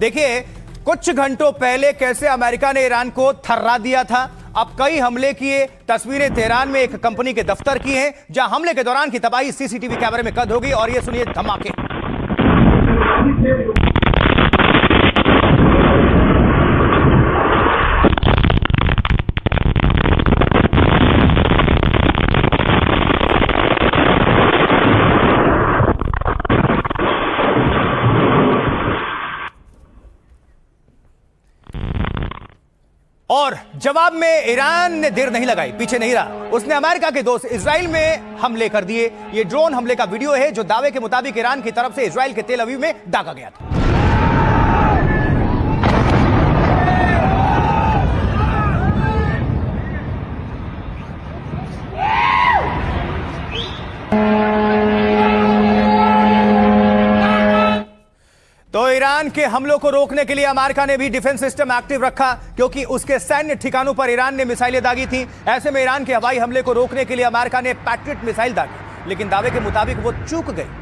देखिए कुछ घंटों पहले कैसे अमेरिका ने ईरान को थर्रा दिया था, अब कई हमले किए। तस्वीरें तेहरान में एक कंपनी के दफ्तर की हैं, जहां हमले के दौरान की तबाही सीसीटीवी कैमरे में कैद हो गई। और ये सुनिए धमाके। और जवाब में ईरान ने देर नहीं लगाई, पीछे नहीं रहा। उसने अमेरिका के दोस्त इजराइल में हमले कर दिए। यह ड्रोन हमले का वीडियो है, जो दावे के मुताबिक ईरान की तरफ से इजराइल के तेल अवीव में दागा गया था। तो ईरान के हमलों को रोकने के लिए अमेरिका ने भी डिफेंस सिस्टम एक्टिव रखा, क्योंकि उसके सैन्य ठिकानों पर ईरान ने मिसाइलें दागी थी। ऐसे में ईरान के हवाई हमले को रोकने के लिए अमेरिका ने पैट्रियट मिसाइल दागी, लेकिन दावे के मुताबिक वो चूक गई।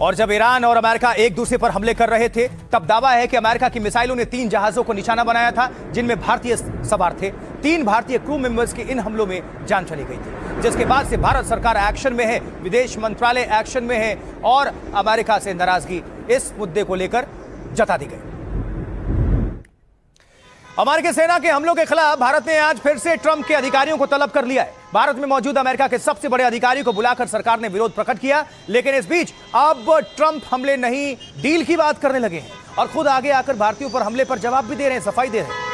और जब ईरान और अमेरिका एक दूसरे पर हमले कर रहे थे, तब दावा है कि अमेरिका की मिसाइलों ने 3 जहाजों को निशाना बनाया था, जिनमें भारतीय सवार थे। 3 भारतीय क्रू मेंबर्स की इन हमलों में जान चली गई थी, जिसके बाद से भारत सरकार एक्शन में है, विदेश मंत्रालय एक्शन में है और अमेरिका से नाराजगी इस मुद्दे को लेकर जता दी गई। अमेरिकी सेना के हमलों के खिलाफ भारत ने आज फिर से ट्रंप के अधिकारियों को तलब कर लिया है। भारत में मौजूद अमेरिका के सबसे बड़े अधिकारी को बुलाकर सरकार ने विरोध प्रकट किया, लेकिन इस बीच अब ट्रंप हमले नहीं, डील की बात करने लगे हैं और खुद आगे आकर भारतीयों पर हमले पर जवाब भी दे रहे हैं, सफाई दे रहे हैं।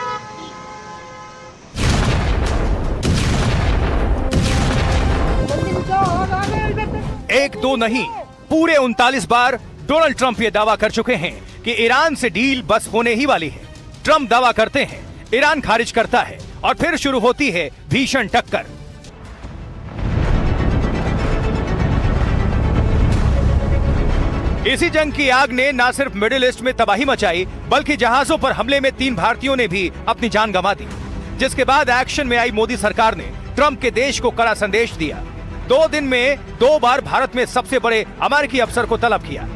एक दो नहीं, पूरे 39 बार डोनाल्ड ट्रंप ये दावा कर चुके हैं कि ईरान से डील बस होने ही वाली है। ट्रंप दावा करते हैं, ईरान खारिज करता है और फिर शुरू होती है भीषण टक्कर। इसी जंग की आग ने न सिर्फ मिडिल ईस्ट में तबाही मचाई, बल्कि जहाजों पर हमले में 3 भारतीयों ने भी अपनी जान गंवा दी। जिसके बाद एक्शन में आई मोदी सरकार ने ट्रंप के देश को कड़ा संदेश दिया। 2 दिन में 2 बार भारत में सबसे बड़े अमेरिकी अफसर को तलब किया,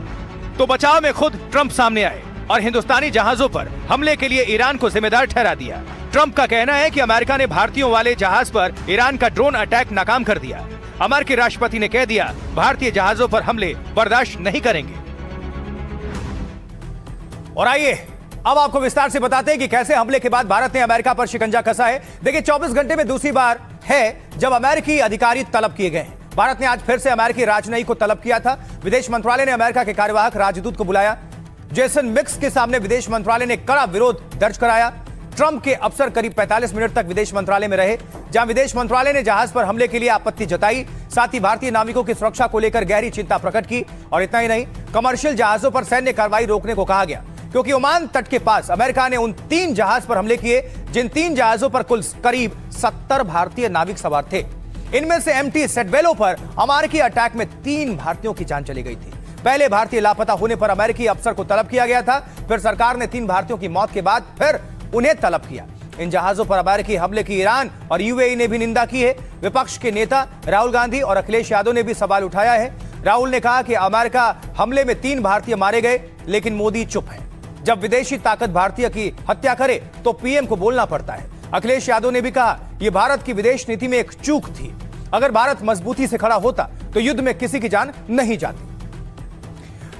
तो बचाव में खुद ट्रंप सामने आए और हिंदुस्तानी जहाजों पर हमले के लिए ईरान को जिम्मेदार ठहरा दिया। ट्रंप का कहना है कि अमेरिका ने भारतीयों वाले जहाज पर ईरान का ड्रोन अटैक नाकाम कर दिया। अमेरिकी राष्ट्रपति ने कह दिया, भारतीय जहाजों पर हमले बर्दाश्त नहीं करेंगे। और आइए अब आपको विस्तार से बताते हैं कि कैसे हमले के बाद भारत ने अमेरिका पर शिकंजा कसा है। देखिए 24 घंटे में दूसरी बार है जब अमेरिकी अधिकारी तलब किए गए हैं। भारत ने आज फिर से अमेरिकी राजनयिक को तलब किया था। विदेश मंत्रालय ने अमेरिका के कार्यवाहक राजदूत को बुलाया। जेसन मिक्स के सामने विदेश मंत्रालय ने कड़ा विरोध दर्ज कराया। ट्रंप के अफसर करीब 45 मिनट तक विदेश मंत्रालय में रहे, जहां विदेश मंत्रालय ने जहाज पर हमले के लिए आपत्ति जताई, साथ ही भारतीय नाविकों की सुरक्षा को लेकर गहरी चिंता प्रकट की। और इतना ही नहीं, कमर्शियल जहाजों पर सैन्य कार्रवाई रोकने को कहा गया, क्योंकि ओमान तट के पास अमेरिका ने उन 3 जहाज पर हमले किए, जिन 3 जहाजों पर कुल करीब 70 भारतीय नाविक सवार थे। इनमें से एमटी सेडवेलो पर अमेरिकी अटैक में 3 भारतीयों की जान चली गई थी। पहले भारतीय लापता होने पर अमेरिकी अफसर को तलब किया गया था, फिर सरकार ने 3 भारतीयों की मौत के बाद फिर उन्हें तलब किया। इन जहाजों पर अमेरिकी हमले की ईरान और यूएई ने भी निंदा की है। विपक्ष के नेता राहुल गांधी और अखिलेश यादव ने भी सवाल उठाया है। राहुल ने कहा कि अमेरिका हमले में 3 भारतीय मारे गए, लेकिन मोदी चुप है। जब विदेशी ताकत भारतीय की हत्या करे तो पीएम को बोलना पड़ता है। अखिलेश यादव ने भी कहा, यह भारत की विदेश नीति में एक चूक थी। अगर भारत मजबूती से खड़ा होता तो युद्ध में किसी की जान नहीं जाती।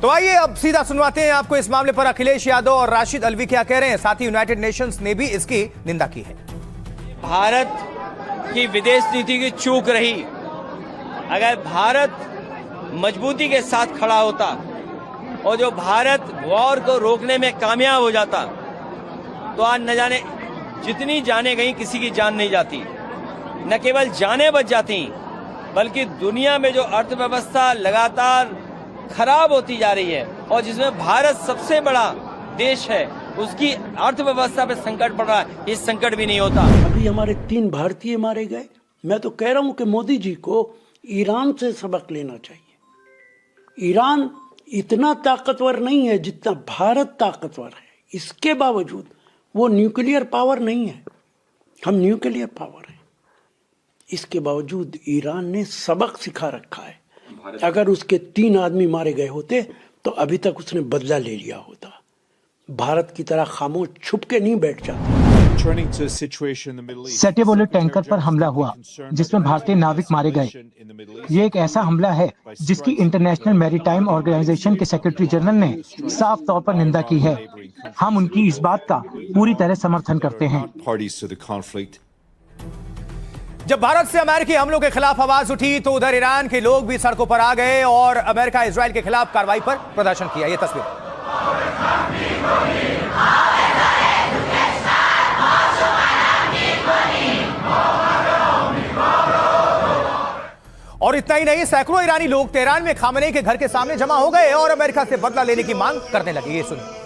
तो आइए अब सीधा सुनवाते हैं आपको इस मामले पर अखिलेश यादव और राशिद अल्वी क्या कह रहे हैं। साथ ही यूनाइटेड नेशंस ने भी इसकी निंदा की है। भारत की विदेश नीति की चूक रही। अगर भारत मजबूती के साथ खड़ा होता और जो भारत वॉर को रोकने में कामयाब हो जाता, तो आज न जाने जितनी जानें गई, किसी की जान नहीं जाती। न केवल जानें बच जाती, बल्कि दुनिया में जो अर्थव्यवस्था लगातार खराब होती जा रही है और जिसमें भारत सबसे बड़ा देश है, उसकी अर्थव्यवस्था पे संकट पड़ रहा है, इस संकट भी नहीं होता। अभी हमारे 3 भारतीय मारे गए। मैं तो कह रहा हूं कि मोदी जी को ईरान से सबक लेना चाहिए। ईरान इतना ताकतवर नहीं है जितना भारत ताकतवर है। इसके बावजूद वो न्यूक्लियर पावर नहीं है, हम न्यूक्लियर पावर हैं। इसके बावजूद ईरान ने सबक सिखा रखा है। अगर उसके 3 आदमी मारे गए होते तो अभी तक उसने बदला ले लिया होता। भारत की तरह खामोश छुप के नहीं बैठ जाता। सेटेबोले टैंकर पर हमला हुआ जिसमें भारतीय नाविक मारे गए। ये एक ऐसा हमला है जिसकी इंटरनेशनल मैरीटाइम ऑर्गेनाइजेशन के सेक्रेटरी जनरल ने साफ तौर पर निंदा की है। हम उनकी इस बात का पूरी तरह समर्थन करते हैं। जब भारत से अमेरिकी हमलों के खिलाफ आवाज उठी तो उधर ईरान के लोग भी सड़कों पर आ गए और अमेरिका इजराइल के खिलाफ कार्रवाई पर प्रदर्शन किया। ये तस्वीर और इतना ही नहीं, सैकड़ों ईरानी लोग तेहरान में खामेनेई के घर के सामने जमा हो गए और अमेरिका से बदला लेने की मांग करने लगे। ये सुनिए।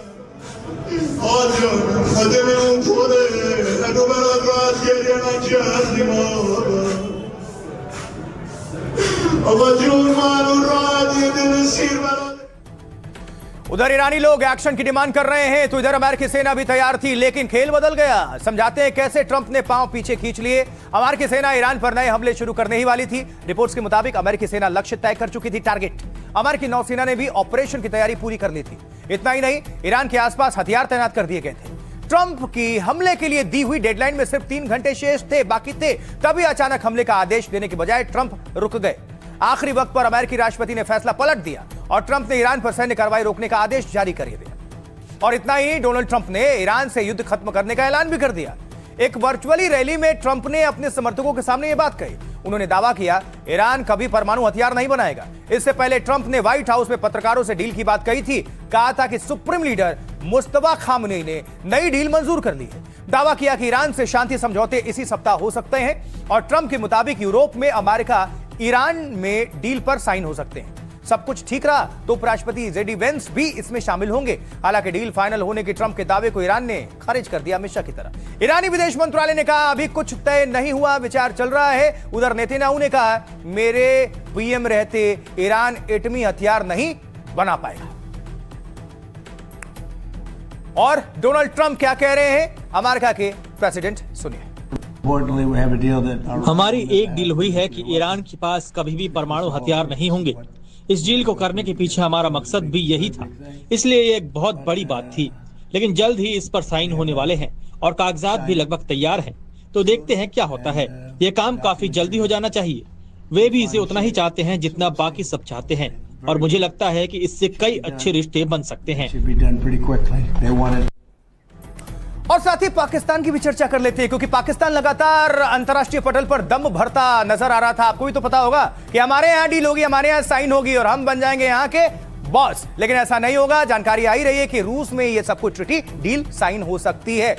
उधर ईरानी लोग एक्शन की डिमांड कर रहे हैं तो इधर अमेरिकी सेना भी तैयार थी, लेकिन खेल बदल गया। समझाते हैं कैसे ट्रंप ने पांव पीछे खींच लिए। अमेरिकी सेना ईरान पर नए हमले शुरू करने ही वाली थी। रिपोर्ट्स के मुताबिक अमेरिकी सेना लक्ष्य तय कर चुकी थी, टारगेट। अमेरिकी नौसेना ने भी ऑपरेशन की तैयारी पूरी कर ली थी। इतना ही नहीं, ईरान के आसपास हथियार तैनात कर दिए गए थे। ट्रंप की हमले के लिए दी हुई डेडलाइन में सिर्फ 3 घंटे शेष थे, बाकी थे। तभी अचानक हमले का आदेश देने के बजाय ट्रंप रुक गए। आखिरी वक्त पर अमेरिकी राष्ट्रपति ने फैसला पलट दिया और ट्रंप ने ईरान पर सैन्य कार्रवाई रोकने का आदेश जारी कर दिया। और इतना ही, डोनाल्ड ट्रंप ने ईरान से युद्ध खत्म करने का ऐलान भी कर दिया। एक वर्चुअली रैली में ट्रंप ने अपने समर्थकों के सामने यह बात कही। उन्होंने दावा किया ईरान कभी परमाणु हथियार नहीं बनाएगा। इससे पहले ट्रंप ने व्हाइट हाउस में पत्रकारों से डील की बात कही थी। कहा था कि सुप्रीम लीडर मुस्तफा खामेनेई ने नई डील मंजूर कर ली है। दावा किया कि ईरान से शांति समझौते इसी सप्ताह हो सकते हैं और ट्रंप के मुताबिक यूरोप में अमेरिका ईरान में डील पर साइन हो सकते हैं। सब कुछ ठीक रहा तो उपराष्ट्रपति जेडी वेंस भी इसमें शामिल होंगे। हालांकि डील फाइनल होने के ट्रंप के दावे को ईरान ने खारिज कर दिया, हमेशा की तरह। ईरानी विदेश मंत्रालय ने कहा अभी कुछ तय नहीं हुआ, विचार चल रहा है। उधर नेतन्याहू ने कहा मेरे पीएम रहते ईरान एटमी हथियार नहीं बना पाएगा। और डोनाल्ड ट्रंप क्या कह रहे हैं, अमेरिका के प्रेसिडेंट सुनिए। हमारी एक डील हुई है कि ईरान के पास कभी भी परमाणु हथियार नहीं होंगे। इस डील को करने के पीछे हमारा मकसद भी यही था, इसलिए ये एक बहुत बड़ी बात थी। लेकिन जल्द ही इस पर साइन होने वाले हैं और कागजात भी लगभग तैयार हैं। तो देखते हैं क्या होता है। ये काम काफी जल्दी हो जाना चाहिए। वे भी इसे उतना ही चाहते हैं जितना बाकी सब चाहते हैं और मुझे लगता है कि इससे कई अच्छे रिश्ते बन सकते हैं। और साथ ही पाकिस्तान की भी चर्चा कर लेते हैं, क्योंकि पाकिस्तान लगातार अंतर्राष्ट्रीय पटल पर दम भरता नजर आ रहा था। आपको भी तो पता होगा कि हमारे यहाँ डील होगी, हमारे यहाँ साइन होगी और हम बन जाएंगे यहाँ के बॉस। लेकिन ऐसा नहीं होगा। जानकारी आई रही है कि रूस में ये सब कुछ ट्रीटी डील साइन हो सकती है।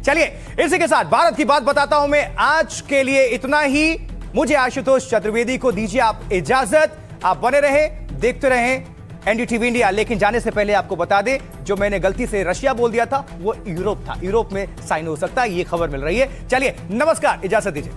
चलिए इसी के साथ भारत की बात बताता हूं मैं। आज के लिए इतना ही। मुझे आशुतोष चतुर्वेदी को दीजिए आप इजाजत। आप बने रहे, देखते रहें एनडीटीवी इंडिया। लेकिन जाने से पहले आपको बता दें, जो मैंने गलती से रशिया बोल दिया था वो यूरोप था। यूरोप में साइन हो सकता है, ये खबर मिल रही है। चलिए नमस्कार, इजाजत दीजिए।